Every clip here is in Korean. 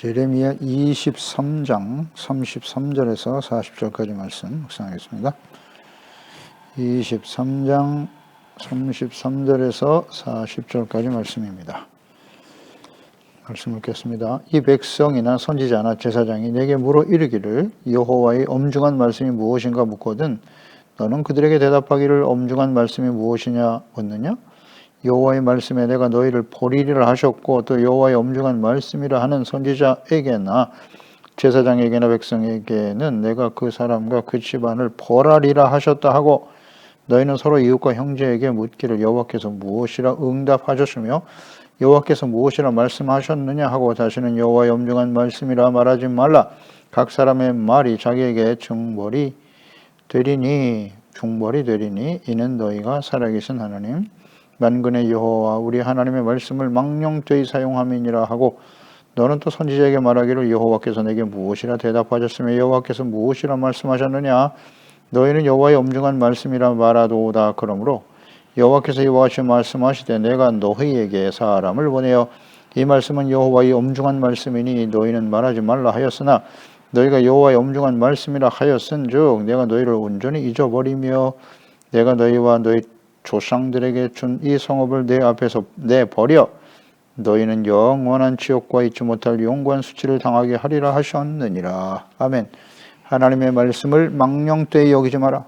예레미야 23장 33절에서 40절까지 말씀 묵상하겠습니다. 23장 33절에서 40절까지 말씀입니다. 말씀 읽겠습니다. 이 백성이나 선지자나 제사장이 내게 물어 이르기를 여호와의 엄중한 말씀이 무엇인가 묻거든 너는 그들에게 대답하기를 엄중한 말씀이 무엇이냐 묻느냐? 여호와의 말씀에 내가 너희를 버리리라 하셨고 또 여호와의 엄중한 말씀이라 하는 선지자에게나 제사장에게나 백성에게는 내가 그 사람과 그 집안을 벌하리라 하셨다 하고 너희는 서로 이웃과 형제에게 묻기를 여호와께서 무엇이라 응답하셨으며 여호와께서 무엇이라 말씀하셨느냐 하고 다시는 여호와의 엄중한 말씀이라 말하지 말라. 각 사람의 말이 자기에게 중벌이 되리니 이는 너희가 살아계신 하나님 만군의 여호와 우리 하나님의 말씀을 망령되이 사용함이니라 하고 너는 또 선지자에게 말하기를 여호와께서 내게 무엇이라 대답하셨으며 여호와께서 무엇이라 말씀하셨느냐 너희는 여호와의 엄중한 말씀이라 말하도다. 그러므로 여호와께서 이와 같이 말씀하시되 내가 너희에게 사람을 보내어 이 말씀은 여호와의 엄중한 말씀이니 너희는 말하지 말라 하였으나 너희가 여호와의 엄중한 말씀이라 하였은즉 내가 너희를 온전히 잊어버리며 내가 너희와 너희 조상들에게 준 이 성읍을 내 앞에서 내버려 너희는 영원한 지옥과 잊지 못할 영원한 수치를 당하게 하리라 하셨느니라. 아멘. 하나님의 말씀을 망령되이 여기지 마라.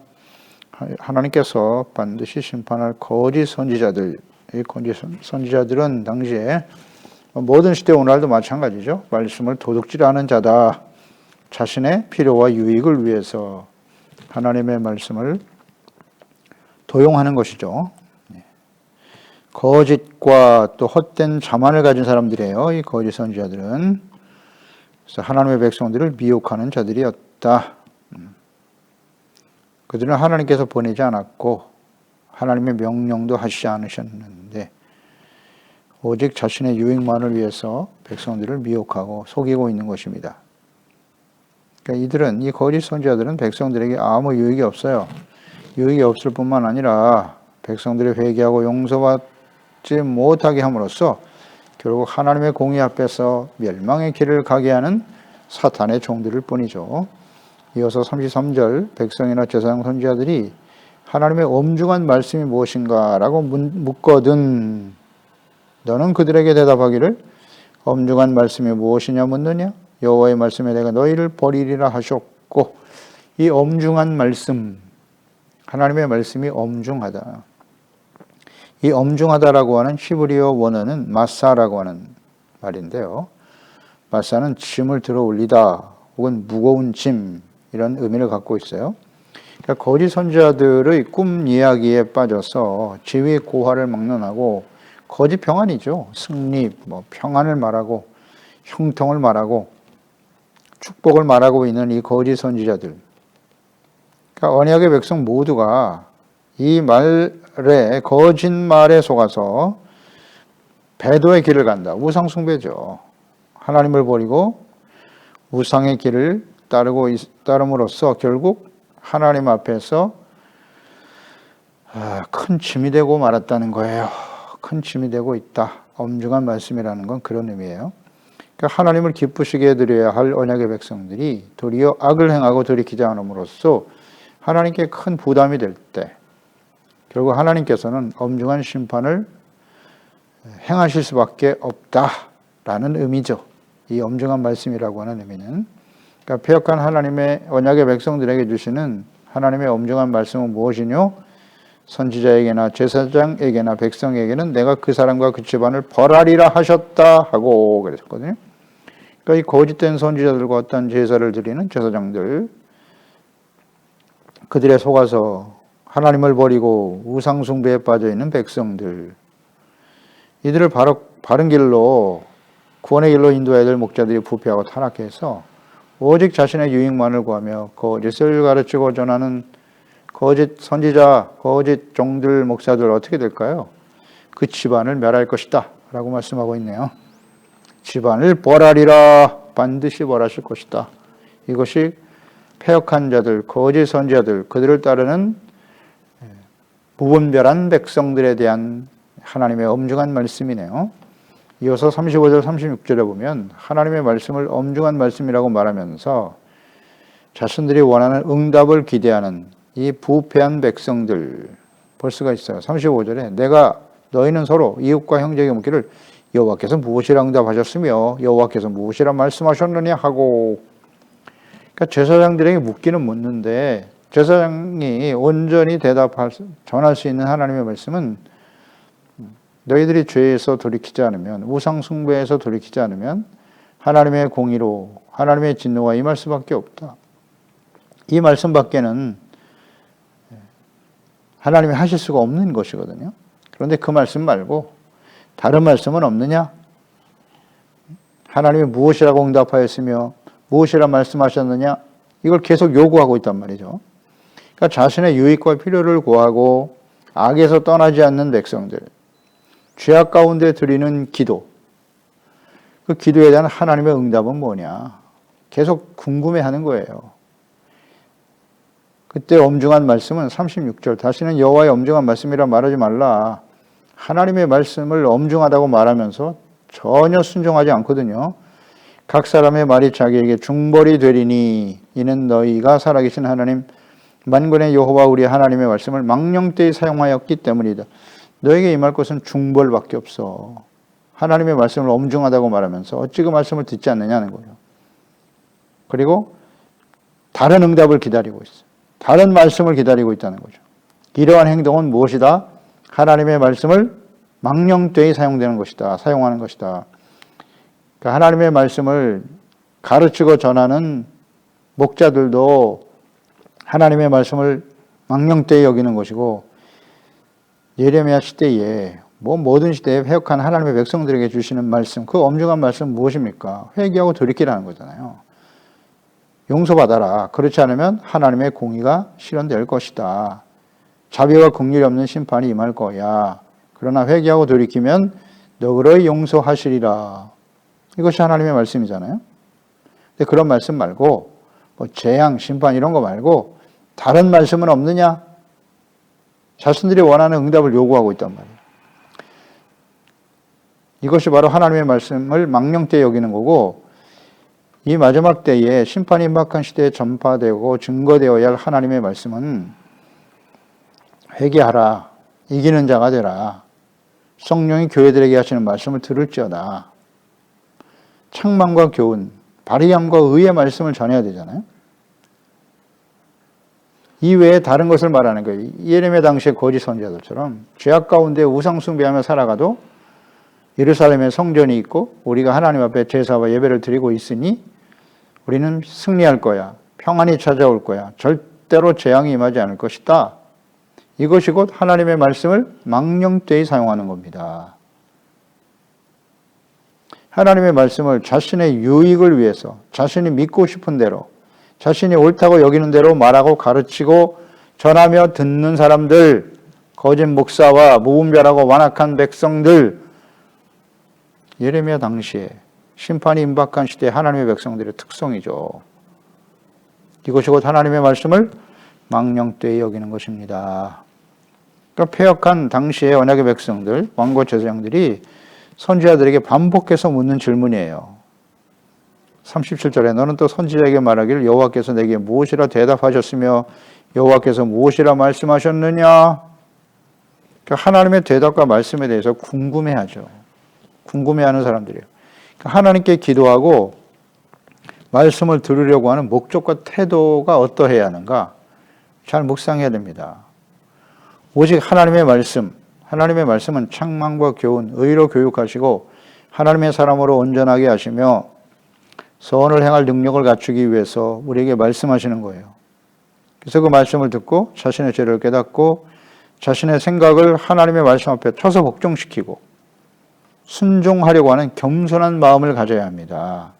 하나님께서 반드시 심판할 거짓 선지자들, 이 거짓 선지자들은 당시에 모든 시대 오늘날도 마찬가지죠. 말씀을 도둑질하는 자다. 자신의 필요와 유익을 위해서 하나님의 말씀을 도용하는 것이죠. 거짓과 또 헛된 자만을 가진 사람들이에요. 이 거짓 선지자들은. 그래서 하나님의 백성들을 미혹하는 자들이었다. 그들은 하나님께서 보내지 않았고 하나님의 명령도 하시지 않으셨는데 오직 자신의 유익만을 위해서 백성들을 미혹하고 속이고 있는 것입니다. 그러니까 이들은 이 거짓 선지자들은 백성들에게 아무 유익이 없어요. 유익이 없을 뿐만 아니라 백성들이 회개하고 용서받지 못하게 함으로써 결국 하나님의 공의 앞에서 멸망의 길을 가게 하는 사탄의 종들일 뿐이죠. 이어서 33절 백성이나 제사장 선지자들이 하나님의 엄중한 말씀이 무엇인가 라고 묻거든 너는 그들에게 대답하기를 엄중한 말씀이 무엇이냐 묻느냐 여호와의 말씀에 내가 너희를 버리리라 하셨고 이 엄중한 말씀 하나님의 말씀이 엄중하다. 이 엄중하다라고 하는 히브리어 원어는 마사라고 하는 말인데요. 마사는 짐을 들어 올리다 혹은 무거운 짐 이런 의미를 갖고 있어요. 그러니까 거짓 선지자들의 꿈 이야기에 빠져서 지위 고하를 막론하고 거짓 평안이죠. 승리, 평안을 말하고 형통을 말하고 축복을 말하고 있는 이 거짓 선지자들. 그러니까 언약의 백성 모두가 이 말에 거짓말에 속아서 배도의 길을 간다. 우상 숭배죠. 하나님을 버리고 우상의 길을 따름으로써 결국 하나님 앞에서 큰 짐이 되고 말았다는 거예요. 큰 짐이 되고 있다. 엄중한 말씀이라는 건 그런 의미예요. 그러니까 하나님을 기쁘시게 해드려야 할 언약의 백성들이 도리어 악을 행하고 돌이키지 않음으로써 하나님께 큰 부담이 될 때 결국 하나님께서는 엄중한 심판을 행하실 수밖에 없다라는 의미죠. 이 엄중한 말씀이라고 하는 의미는 그러니까 패역한 하나님의 언약의 백성들에게 주시는 하나님의 엄중한 말씀은 무엇이뇨? 선지자에게나 제사장에게나 백성에게는 내가 그 사람과 그 집안을 벌하리라 하셨다 하고 그랬거든요. 그러니까 이 거짓된 선지자들과 어떤 제사를 드리는 제사장들 그들에 속아서 하나님을 버리고 우상 숭배에 빠져 있는 백성들 이들을 바른 길로 구원의 길로 인도해야 될 목자들이 부패하고 타락해서 오직 자신의 유익만을 구하며 거짓을 가르치고 전하는 거짓 선지자, 거짓 종들, 목사들 어떻게 될까요? 그 집안을 멸할 것이다 라고 말씀하고 있네요. 집안을 벌하리라 반드시 벌하실 것이다. 이것이 패역한 자들, 거짓 선지자들, 그들을 따르는 무분별한 백성들에 대한 하나님의 엄중한 말씀이네요. 이어서 35절, 36절에 보면 하나님의 말씀을 엄중한 말씀이라고 말하면서 자신들이 원하는 응답을 기대하는 이 부패한 백성들 벌스가 있어요. 35절에 내가 너희는 서로 이웃과 형제에게 묻기를 여호와께서 무엇이라 응답하셨으며 여호와께서 무엇이라 말씀하셨느냐 하고, 그러니까 제사장들에게 묻기는 묻는데 제사장이 온전히 전할 수 있는 하나님의 말씀은 너희들이 죄에서 돌이키지 않으면, 우상 숭배에서 돌이키지 않으면 하나님의 공의로 하나님의 진노가 임할 수밖에 없다. 이 말씀밖에는 하나님이 하실 수가 없는 것이거든요. 그런데 그 말씀 말고 다른 말씀은 없느냐? 하나님이 무엇이라고 응답하였으며 무엇이라 말씀하셨느냐? 이걸 계속 요구하고 있단 말이죠. 그러니까 자신의 유익과 필요를 구하고 악에서 떠나지 않는 백성들, 죄악 가운데 드리는 기도, 그 기도에 대한 하나님의 응답은 뭐냐? 계속 궁금해하는 거예요. 그때 엄중한 말씀은 36절, 다시는 여호와의 엄중한 말씀이라 말하지 말라. 하나님의 말씀을 엄중하다고 말하면서 전혀 순종하지 않거든요. 각 사람의 말이 자기에게 중벌이 되리니 이는 너희가 살아계신 하나님 만군의 여호와 우리 하나님의 말씀을 망령되이 사용하였기 때문이다. 너에게 임할 것은 중벌밖에 없어. 하나님의 말씀을 엄중하다고 말하면서 어찌 그 말씀을 듣지 않느냐는 거예요. 그리고 다른 응답을 기다리고 있어요. 다른 말씀을 기다리고 있다는 거죠. 이러한 행동은 무엇이다? 하나님의 말씀을 망령되이 사용하는 것이다. 그러니까 하나님의 말씀을 가르치고 전하는 목자들도 하나님의 말씀을 망령되이 여기는 것이고, 예레미야 시대에 모든 시대에 회역한 하나님의 백성들에게 주시는 말씀, 그 엄중한 말씀 무엇입니까? 회개하고 돌이키라는 거잖아요. 용서받아라. 그렇지 않으면 하나님의 공의가 실현될 것이다. 자비와 긍휼이 없는 심판이 임할 거야. 그러나 회개하고 돌이키면 너그러이 용서하시리라. 이것이 하나님의 말씀이잖아요. 근데 그런 말씀 말고 재앙, 심판 이런 거 말고 다른 말씀은 없느냐? 자신들이 원하는 응답을 요구하고 있단 말이에요. 이것이 바로 하나님의 말씀을 망령되이 여기는 거고, 이 마지막 때에 심판이 임박한 시대에 전파되고 증거되어야 할 하나님의 말씀은 회개하라, 이기는 자가 되라, 성령이 교회들에게 하시는 말씀을 들을지어다, 책망과 교훈, 발의함과 의의 말씀을 전해야 되잖아요. 이외에 다른 것을 말하는 거예요. 예레미야 당시의 거짓 선지자들처럼 죄악 가운데 우상 숭배하며 살아가도 예루살렘에 성전이 있고 우리가 하나님 앞에 제사와 예배를 드리고 있으니 우리는 승리할 거야. 평안이 찾아올 거야. 절대로 재앙이 임하지 않을 것이다. 이것이 곧 하나님의 말씀을 망령되이 사용하는 겁니다. 하나님의 말씀을 자신의 유익을 위해서, 자신이 믿고 싶은 대로, 자신이 옳다고 여기는 대로 말하고 가르치고 전하며 듣는 사람들, 거짓 목사와 무분별하고 완악한 백성들, 예레미야 당시에 심판이 임박한 시대 하나님의 백성들의 특성이죠. 이것이 곧 하나님의 말씀을 망령되이 여기는 것입니다. 그러니까 패역한 당시의 언약의 백성들, 왕과 제사장들이 선지자들에게 반복해서 묻는 질문이에요. 37절에 너는 또 선지자에게 말하기를 여호와께서 내게 무엇이라 대답하셨으며 여호와께서 무엇이라 말씀하셨느냐? 그러니까 하나님의 대답과 말씀에 대해서 궁금해하죠. 궁금해하는 사람들이에요. 그러니까 하나님께 기도하고 말씀을 들으려고 하는 목적과 태도가 어떠해야 하는가? 잘 묵상해야 됩니다. 오직 하나님의 말씀은 책망과 교훈, 의로 교육하시고 하나님의 사람으로 온전하게 하시며 선을 행할 능력을 갖추기 위해서 우리에게 말씀하시는 거예요. 그래서 그 말씀을 듣고 자신의 죄를 깨닫고 자신의 생각을 하나님의 말씀 앞에 쳐서 복종시키고 순종하려고 하는 겸손한 마음을 가져야 합니다.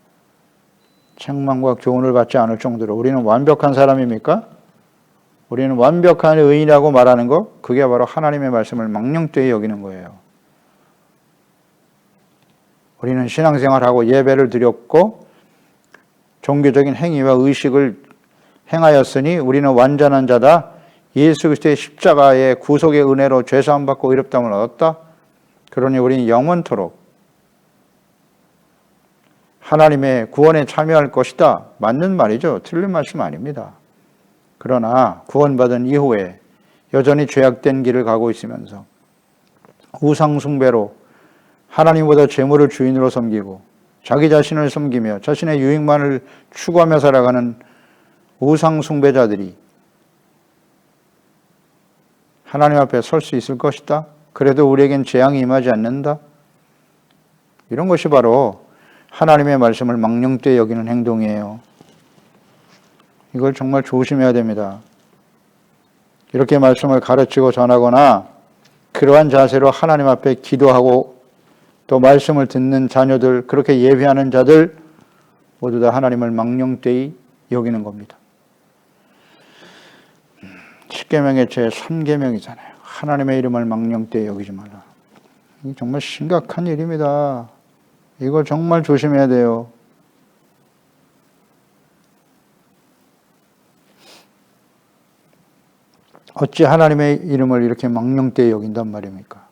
책망과 교훈을 받지 않을 정도로 우리는 완벽한 사람입니까? 우리는 완벽한 의인이라고 말하는 것, 그게 바로 하나님의 말씀을 망령되이 여기는 거예요. 우리는 신앙생활하고 예배를 드렸고 종교적인 행위와 의식을 행하였으니 우리는 완전한 자다. 예수 그리스도의 십자가의 구속의 은혜로 죄사함 받고 의롭다함을 얻었다. 그러니 우리는 영원토록 하나님의 구원에 참여할 것이다. 맞는 말이죠. 틀린 말씀 아닙니다. 그러나 구원받은 이후에 여전히 죄악된 길을 가고 있으면서 우상 숭배로 하나님보다 재물을 주인으로 섬기고 자기 자신을 섬기며 자신의 유익만을 추구하며 살아가는 우상 숭배자들이 하나님 앞에 설 수 있을 것이다. 그래도 우리에겐 재앙이 임하지 않는다. 이런 것이 바로 하나님의 말씀을 망령되이 여기는 행동이에요. 이걸 정말 조심해야 됩니다. 이렇게 말씀을 가르치고 전하거나 그러한 자세로 하나님 앞에 기도하고 또 말씀을 듣는 자녀들, 그렇게 예배하는 자들 모두 다 하나님을 망령되이 여기는 겁니다. 십계명의 제 3계명이잖아요. 하나님의 이름을 망령되이 여기지 말라. 이게 정말 심각한 일입니다. 이걸 정말 조심해야 돼요. 어찌 하나님의 이름을 이렇게 망령되이 여긴단 말입니까?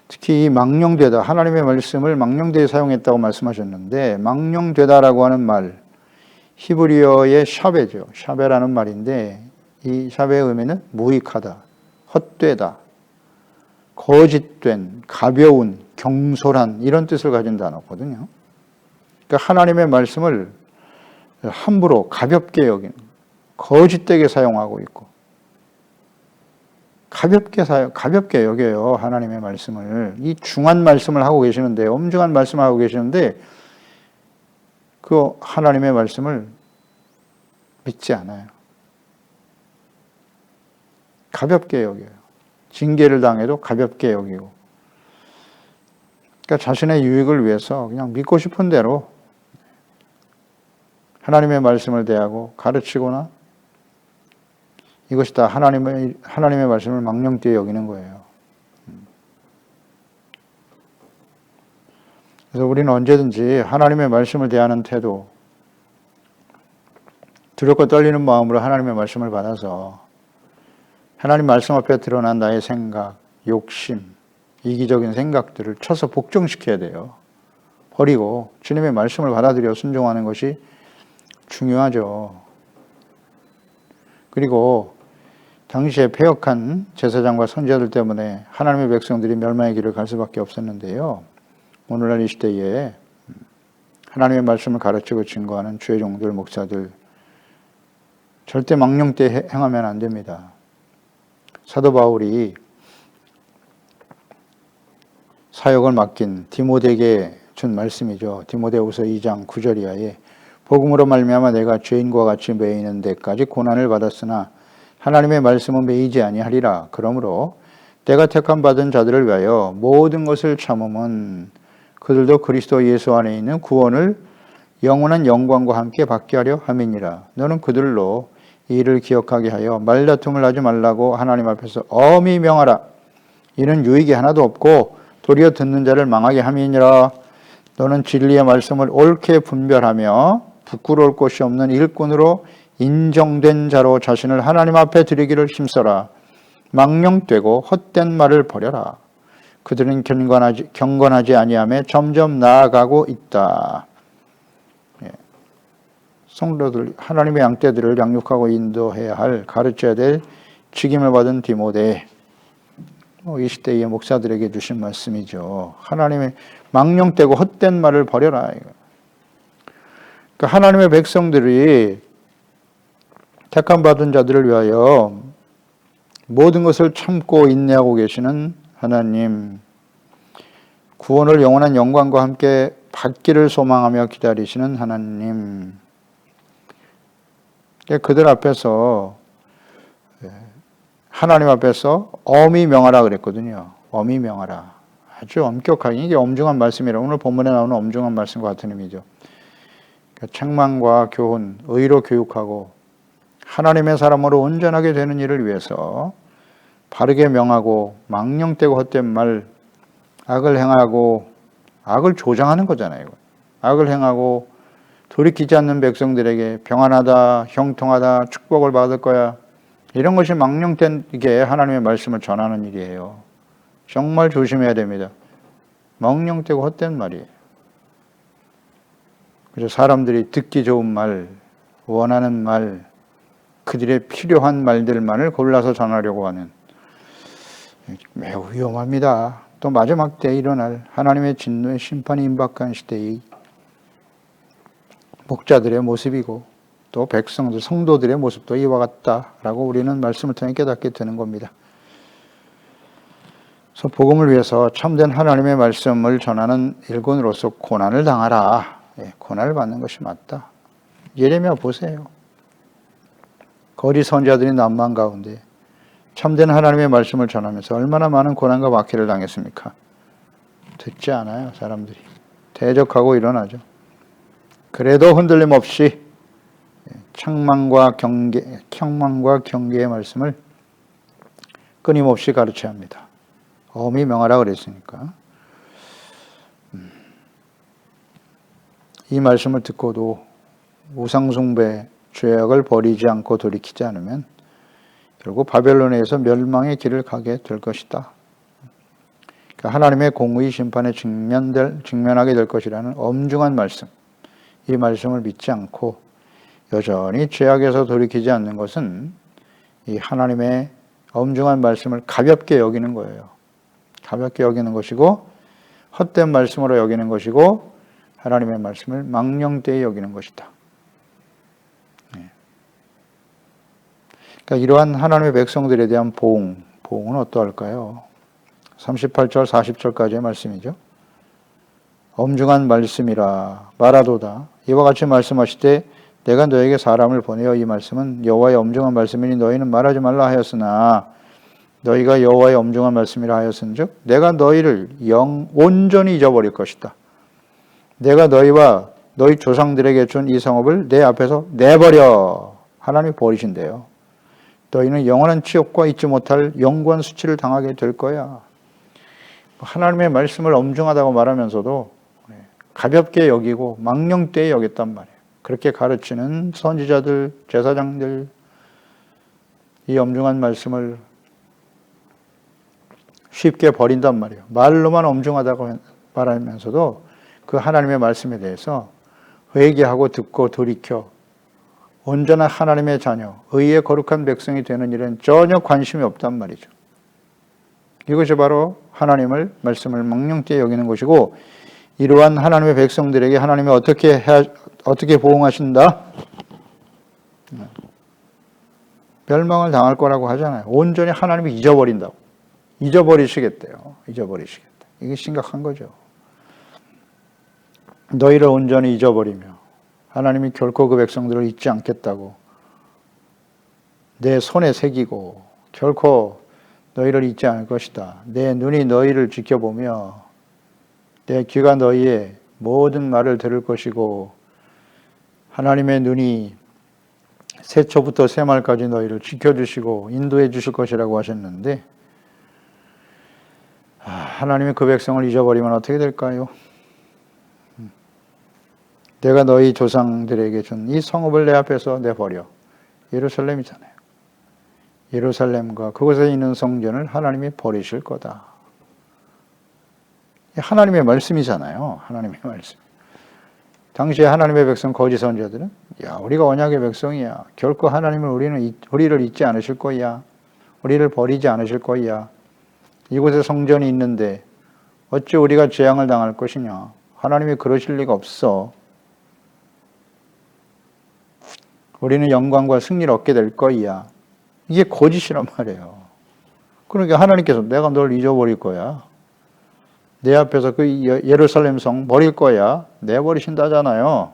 특히 이 망령되다, 하나님의 말씀을 망령되이 사용했다고 말씀하셨는데, 망령되다라고 하는 말, 히브리어의 샤베죠. 샤베라는 말인데 이 샤베의 의미는 무익하다, 헛되다, 거짓된, 가벼운, 경솔한 이런 뜻을 가진 단어거든요. 그러니까 하나님의 말씀을 함부로 가볍게 여기는, 거짓되게 사용하고 있고 가볍게 여겨요. 하나님의 말씀을. 이 중한 말씀을 하고 계시는데, 엄중한 말씀을 하고 계시는데 그 하나님의 말씀을 믿지 않아요. 가볍게 여겨요. 징계를 당해도 가볍게 여기고. 그러니까 자신의 유익을 위해서 그냥 믿고 싶은 대로 하나님의 말씀을 대하고 가르치거나, 이것이 다 하나님의 말씀을 망령되이 여기는 거예요. 그래서 우리는 언제든지 하나님의 말씀을 대하는 태도, 두렵고 떨리는 마음으로 하나님의 말씀을 받아서 하나님 말씀 앞에 드러난 나의 생각, 욕심, 이기적인 생각들을 쳐서 복종시켜야 돼요. 버리고 주님의 말씀을 받아들여 순종하는 것이 중요하죠. 그리고 당시에 패역한 제사장과 선지자들 때문에 하나님의 백성들이 멸망의 길을 갈 수밖에 없었는데요. 오늘날 이 시대에 하나님의 말씀을 가르치고 증거하는 주의 종들, 목사들 절대 망령되이 행하면 안 됩니다. 사도 바울이 사역을 맡긴 디모데에게 준 말씀이죠. 디모데후서 2장 9절 이하에 복음으로 말미암아 내가 죄인과 같이 매이는 데까지 고난을 받았으나 하나님의 말씀은 매이지 아니하리라. 그러므로 때가 택함 받은 자들을 위하여 모든 것을 참음은 그들도 그리스도 예수 안에 있는 구원을 영원한 영광과 함께 받게 하려 함이니라. 너는 그들로 이 일을 기억하게 하여 말다툼을 하지 말라고 하나님 앞에서 엄히 명하라. 이는 유익이 하나도 없고 도리어 듣는 자를 망하게 함이니라. 너는 진리의 말씀을 옳게 분별하며 부끄러울 것이 없는 일꾼으로 인정된 자로 자신을 하나님 앞에 드리기를 힘써라. 망령되고 헛된 말을 버려라. 그들은 경건하지 아니하며 점점 나아가고 있다. 성도들, 하나님의 양떼들을 양육하고 인도해야 할, 가르쳐야 될 직임을 받은 디모데, 이 시대의 목사들에게 주신 말씀이죠. 하나님의 망령되고 헛된 말을 버려라. 그러니까 하나님의 백성들이 택함 받은 자들을 위하여 모든 것을 참고 인내하고 계시는 하나님, 구원을 영원한 영광과 함께 받기를 소망하며 기다리시는 하나님, 그들 앞에서, 하나님 앞에서 엄히 명하라 그랬거든요. 엄히 명하라. 아주 엄격하게, 이게 엄중한 말씀이라, 오늘 본문에 나오는 엄중한 말씀과 같은 의미죠. 그러니까 책망과 교훈, 의로 교육하고 하나님의 사람으로 온전하게 되는 일을 위해서 바르게 명하고, 망령되고 헛된 말, 악을 행하고, 악을 조장하는 거잖아요. 악을 행하고 돌이키지 않는 백성들에게 평안하다, 형통하다, 축복을 받을 거야, 이런 것이 망령되게 하나님의 말씀을 전하는 일이에요. 정말 조심해야 됩니다. 망령되고 헛된 말이에요. 그래서 사람들이 듣기 좋은 말, 원하는 말, 그들의 필요한 말들만을 골라서 전하려고 하는, 매우 위험합니다. 또 마지막 때에 일어날 하나님의 진노의 심판이 임박한 시대의 목자들의 모습이고 또 백성들, 성도들의 모습도 이와 같다라고 우리는 말씀을 통해 깨닫게 되는 겁니다. 그래서 복음을 위해서 참된 하나님의 말씀을 전하는 일꾼으로서 고난을 당하라. 고난을 받는 것이 맞다. 예레미야 보세요. 거짓 선지자들이 난만 가운데 참된 하나님의 말씀을 전하면서 얼마나 많은 고난과 박해를 당했습니까? 듣지 않아요, 사람들이. 대적하고 일어나죠. 그래도 흔들림 없이 책망과 경계의 말씀을 끊임없이 가르쳐야 합니다. 엄히 명하라 그랬으니까. 이 말씀을 듣고도 우상숭배 죄악을 버리지 않고 돌이키지 않으면 결국 바벨론에서 멸망의 길을 가게 될 것이다. 그러니까 하나님의 공의 심판에 직면하게 될 것이라는 엄중한 말씀, 이 말씀을 믿지 않고 여전히 죄악에서 돌이키지 않는 것은 이 하나님의 엄중한 말씀을 가볍게 여기는 거예요. 가볍게 여기는 것이고 헛된 말씀으로 여기는 것이고 하나님의 말씀을 망령되이 여기는 것이다. 그러니까 이러한 하나님의 백성들에 대한 보응은 어떠할까요? 38절, 40절까지의 말씀이죠. 엄중한 말씀이라 말하도다. 이와 같이 말씀하시되 내가 너에게 사람을 보내어 이 말씀은 여호와의 엄중한 말씀이니 너희는 말하지 말라 하였으나 너희가 여호와의 엄중한 말씀이라 하였은즉 내가 너희를 온전히 잊어버릴 것이다. 내가 너희와 너희 조상들에게 준 이 성읍을 내 앞에서 내버려. 하나님이 버리신대요. 너희는 영원한 치욕과 잊지 못할 영구한 수치를 당하게 될 거야. 하나님의 말씀을 엄중하다고 말하면서도 가볍게 여기고 망령되이 여겼단 말이에요. 그렇게 가르치는 선지자들, 제사장들, 이 엄중한 말씀을 쉽게 버린단 말이에요. 말로만 엄중하다고 말하면서도 그 하나님의 말씀에 대해서 회개하고 듣고 돌이켜 온전한 하나님의 자녀, 의의 거룩한 백성이 되는 일은 전혀 관심이 없단 말이죠. 이것이 바로 하나님을 말씀을 망령되이 여기는 것이고 이러한 하나님의 백성들에게 하나님이 어떻게 보응하신다? 멸망을 당할 거라고 하잖아요. 온전히 하나님이 잊어버린다고. 잊어버리시겠대요. 잊어버리시겠다. 이게 심각한 거죠. 너희를 온전히 잊어버리며 하나님이 결코 그 백성들을 잊지 않겠다고 내 손에 새기고 결코 너희를 잊지 않을 것이다. 내 눈이 너희를 지켜보며 내 귀가 너희의 모든 말을 들을 것이고 하나님의 눈이 새초부터 새말까지 너희를 지켜주시고 인도해 주실 것이라고 하셨는데 하나님이 그 백성을 잊어버리면 어떻게 될까요? 내가 너희 조상들에게 준 이 성읍을 내 앞에서 내버려. 예루살렘이잖아요. 예루살렘과 그곳에 있는 성전을 하나님이 버리실 거다. 하나님의 말씀이잖아요. 하나님의 말씀. 당시에 하나님의 백성 거짓 선지자들은 우리가 언약의 백성이야. 결코 하나님은 우리를 잊지 않으실 거야. 우리를 버리지 않으실 거야. 이곳에 성전이 있는데 어찌 우리가 재앙을 당할 것이냐. 하나님이 그러실 리가 없어. 우리는 영광과 승리를 얻게 될 거야. 이게 거짓이란 말이에요. 그러니까 하나님께서 내가 널 잊어버릴 거야. 내 앞에서 그 예루살렘 성 버릴 거야. 내버리신다잖아요.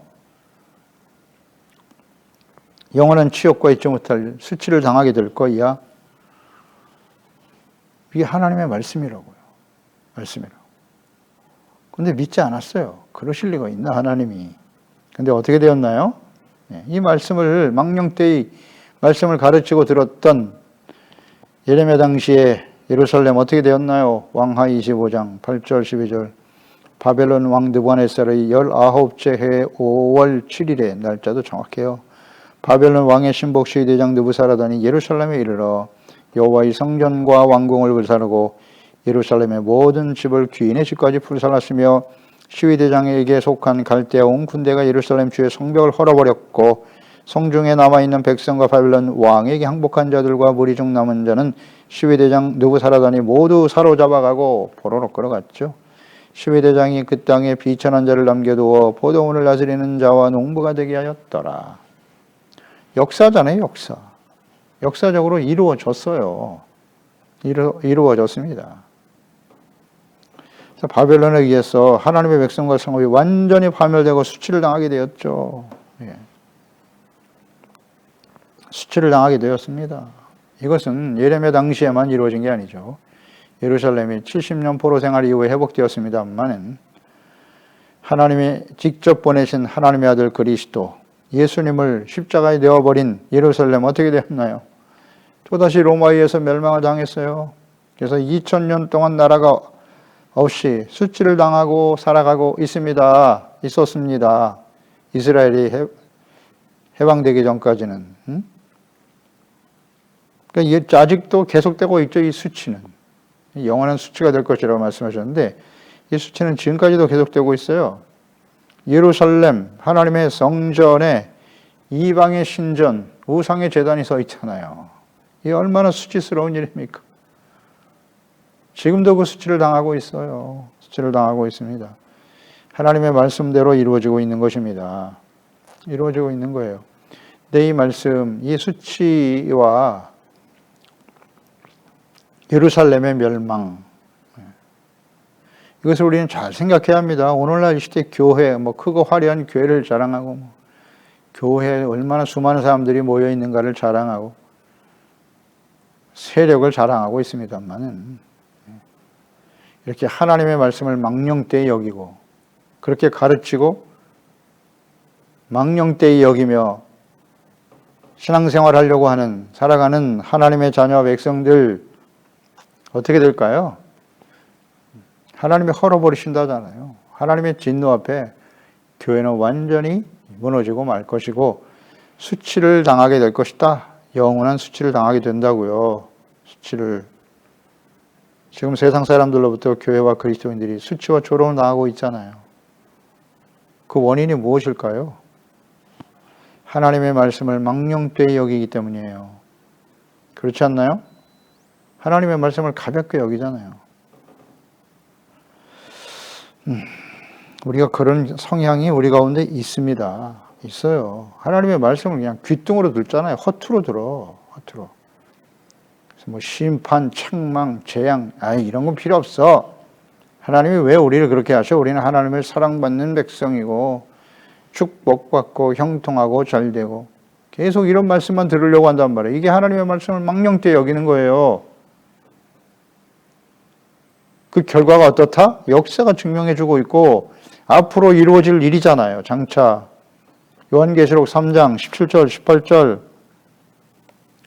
영원한 치욕과 잊지 못할 수치를 당하게 될 거야. 이게 하나님의 말씀이라고요. 말씀이라고. 근데 믿지 않았어요. 그러실 리가 있나 하나님이. 근데 어떻게 되었나요? 이 말씀을 망령되이 말씀을 가르치고 들었던 예레미야 당시에 예루살렘 어떻게 되었나요? 왕하 25장 8절 12절 바벨론 왕 느부갓네살의 19째 해 5월 7일에 날짜도 정확해요. 바벨론 왕의 신복시의 대장 느부사라단이 예루살렘에 이르러 여호와의 성전과 왕궁을 불사르고 예루살렘의 모든 집을 귀인의 집까지 불살랐으며 시위대장에게 속한 갈대아 온 군대가 예루살렘 주의 성벽을 헐어버렸고 성중에 남아있는 백성과 바벨론 왕에게 항복한 자들과 무리 중 남은 자는 시위대장 느부사라단이 모두 사로잡아가고 포로로 끌어갔죠. 시위대장이 그 땅에 비천한 자를 남겨두어 포도원을 다스리는 자와 농부가 되게 하였더라. 역사잖아요, 역사. 역사적으로 이루어졌어요. 이루어졌습니다. 바벨론에 의해서 하나님의 백성과 성읍이 완전히 파멸되고 수치를 당하게 되었죠. 예. 수치를 당하게 되었습니다. 이것은 예레미야 당시에만 이루어진 게 아니죠. 예루살렘이 70년 포로 생활 이후에 회복되었습니다만은 하나님이 직접 보내신 하나님의 아들 그리스도 예수님을 십자가에 내어버린 예루살렘 어떻게 되었나요? 또다시 로마에 의해서 멸망을 당했어요. 그래서 2000년 동안 나라가 없이 수치를 당하고 살아가고 있었습니다. 이스라엘이 해방되기 전까지는. 그러니까 아직도 계속되고 있죠, 이 수치는. 영원한 수치가 될 것이라고 말씀하셨는데 이 수치는 지금까지도 계속되고 있어요. 예루살렘, 하나님의 성전에 이방의 신전, 우상의 제단이 서 있잖아요. 이게 얼마나 수치스러운 일입니까? 지금도 그 수치를 당하고 있어요. 수치를 당하고 있습니다. 하나님의 말씀대로 이루어지고 있는 것입니다. 이루어지고 있는 거예요. 근데 이 말씀, 이 수치와 예루살렘의 멸망, 이것을 우리는 잘 생각해야 합니다. 오늘날 이 시대 교회, 크고 화려한 교회를 자랑하고, 교회에 얼마나 수많은 사람들이 모여 있는가를 자랑하고, 세력을 자랑하고 있습니다만은, 이렇게 하나님의 말씀을 망령되이 여기고, 그렇게 가르치고, 망령되이 여기며, 신앙생활 하려고 하는, 살아가는 하나님의 자녀와 백성들, 어떻게 될까요? 하나님이 헐어버리신다잖아요. 하나님의 진노 앞에 교회는 완전히 무너지고 말 것이고 수치를 당하게 될 것이다. 영원한 수치를 당하게 된다고요. 수치를. 지금 세상 사람들로부터 교회와 그리스도인들이 수치와 조롱을 당하고 있잖아요. 그 원인이 무엇일까요? 하나님의 말씀을 망령되이 여기기 때문이에요. 그렇지 않나요? 하나님의 말씀을 가볍게 여기잖아요. 우리가 그런 성향이 우리 가운데 있습니다. 있어요. 하나님의 말씀을 그냥 귓등으로 듣잖아요. 허투루 들어. 허투루. 그래서 심판, 책망, 재앙, 이런 건 필요 없어. 하나님이 왜 우리를 그렇게 하셔? 우리는 하나님을 사랑받는 백성이고 축복받고 형통하고 잘되고 계속 이런 말씀만 들으려고 한단 말이에요. 이게 하나님의 말씀을 망령되이 여기는 거예요. 그 결과가 어떻다? 역사가 증명해주고 있고 앞으로 이루어질 일이잖아요. 장차 요한계시록 3장 17절 18절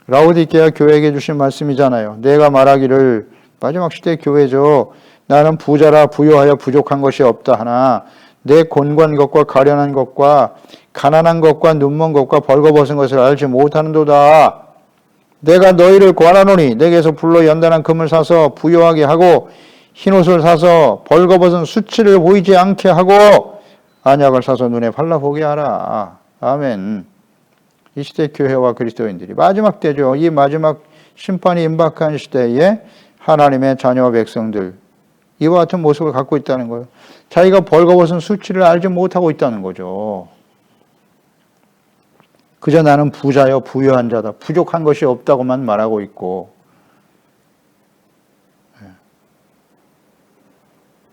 라오디게아 교회에게 주신 말씀이잖아요. 내가 말하기를 마지막 시대 교회죠. 나는 부자라 부유하여 부족한 것이 없다 하나 내 곤고한 것과 가련한 것과 가난한 것과 눈먼 것과 벌거벗은 것을 알지 못하는도다. 내가 너희를 권하노니 내게서 불로 연단한 금을 사서 부유하게 하고 흰옷을 사서 벌거벗은 수치를 보이지 않게 하고 안약을 사서 눈에 발라보게 하라. 아멘. 이 시대 교회와 그리스도인들이 마지막 때죠. 이 마지막 심판이 임박한 시대에 하나님의 자녀와 백성들 이와 같은 모습을 갖고 있다는 거예요. 자기가 벌거벗은 수치를 알지 못하고 있다는 거죠. 그저 나는 부자여 부유한 자다. 부족한 것이 없다고만 말하고 있고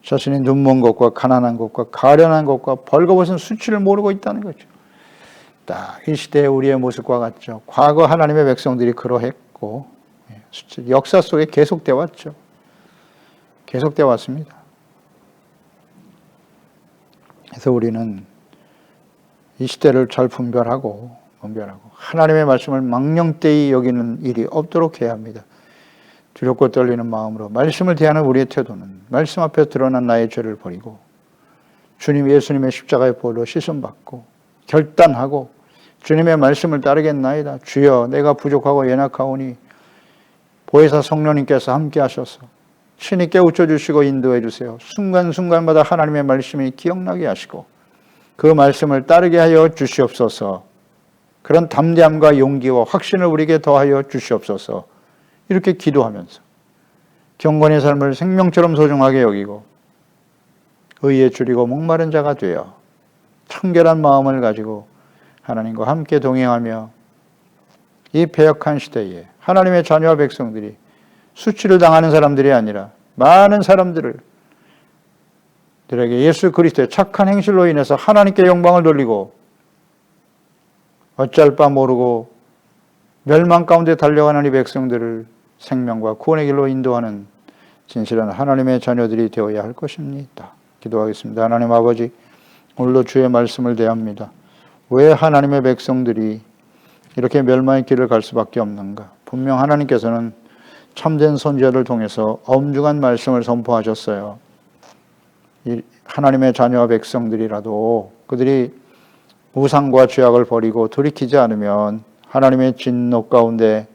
자신이 눈먼 것과 가난한 것과 가련한 것과 벌거벗은 수치를 모르고 있다는 거죠. 딱 이 시대의 우리의 모습과 같죠. 과거 하나님의 백성들이 그러했고 수치, 역사 속에 계속되어 왔죠. 계속되어 왔습니다. 그래서 우리는 이 시대를 잘 분별하고 하나님의 말씀을 망령되이 여기는 일이 없도록 해야 합니다. 두렵고 떨리는 마음으로 말씀을 대하는 우리의 태도는 말씀 앞에 드러난 나의 죄를 버리고 주님 예수님의 십자가의 보혈로 씻음받고 결단하고 주님의 말씀을 따르겠나이다. 주여 내가 부족하고 연약하오니 보혜사 성령님께서 함께 하셔서 친히 깨우쳐 주시고 인도해 주세요. 순간순간마다 하나님의 말씀이 기억나게 하시고 그 말씀을 따르게 하여 주시옵소서. 그런 담대함과 용기와 확신을 우리에게 더하여 주시옵소서. 이렇게 기도하면서 경건의 삶을 생명처럼 소중하게 여기고 의에 줄이고 목마른 자가 되어 청결한 마음을 가지고 하나님과 함께 동행하며 이 패역한 시대에 하나님의 자녀와 백성들이 수치를 당하는 사람들이 아니라 많은 사람들에게 예수 그리스도의 착한 행실로 인해서 하나님께 영광을 돌리고 어찌할 바 모르고 멸망 가운데 달려가는 이 백성들을 생명과 구원의 길로 인도하는 진실한 하나님의 자녀들이 되어야 할 것입니다. 기도하겠습니다. 하나님 아버지, 오늘도 주의 말씀을 대합니다. 왜 하나님의 백성들이 이렇게 멸망의 길을 갈 수밖에 없는가? 분명 하나님께서는 참된 선지자를 통해서 엄중한 말씀을 선포하셨어요. 하나님의 자녀와 백성들이라도 그들이 우상과 죄악을 버리고 돌이키지 않으면 하나님의 진노 가운데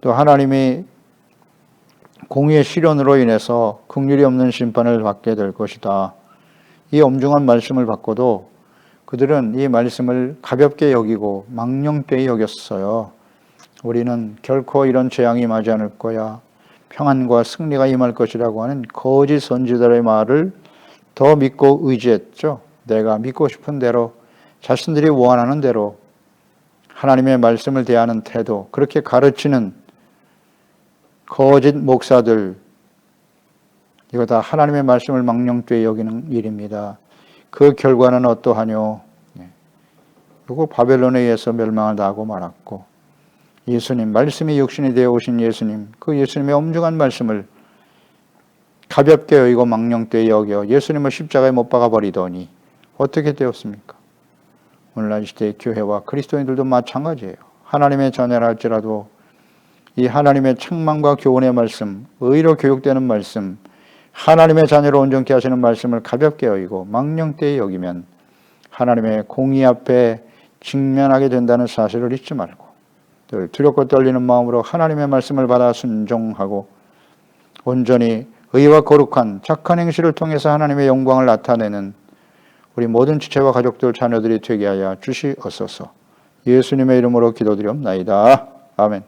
또 하나님이 공의의 시련으로 인해서 긍휼이 없는 심판을 받게 될 것이다. 이 엄중한 말씀을 받고도 그들은 이 말씀을 가볍게 여기고 망령되이 여겼어요. 우리는 결코 이런 재앙이 임하지 않을 거야. 평안과 승리가 임할 것이라고 하는 거짓 선지자들의 말을 더 믿고 의지했죠. 내가 믿고 싶은 대로 자신들이 원하는 대로 하나님의 말씀을 대하는 태도, 그렇게 가르치는 거짓 목사들, 이거 다 하나님의 말씀을 망령되이 여기는 일입니다. 그 결과는 어떠하뇨? 그리고 바벨론에 의해서 멸망을 당하고 말았고, 예수님, 말씀이 육신이 되어 오신 예수님, 그 예수님의 엄중한 말씀을 가볍게 여기고 망령되이 여겨 예수님을 십자가에 못 박아 버리더니 어떻게 되었습니까? 오늘날 이 시대의 교회와 그리스도인들도 마찬가지예요. 하나님의 자녀라 할지라도 이 하나님의 책망과 교훈의 말씀, 의로 교육되는 말씀, 하나님의 자녀로 온전케 하시는 말씀을 가볍게 여기고 망령되이 여기면 하나님의 공의 앞에 직면하게 된다는 사실을 잊지 말고 늘 두렵고 떨리는 마음으로 하나님의 말씀을 받아 순종하고 온전히 의와 거룩한 착한 행실을 통해서 하나님의 영광을 나타내는 우리 모든 지체와 가족들, 자녀들이 되게 하여 주시옵소서. 예수님의 이름으로 기도드리옵나이다. 아멘.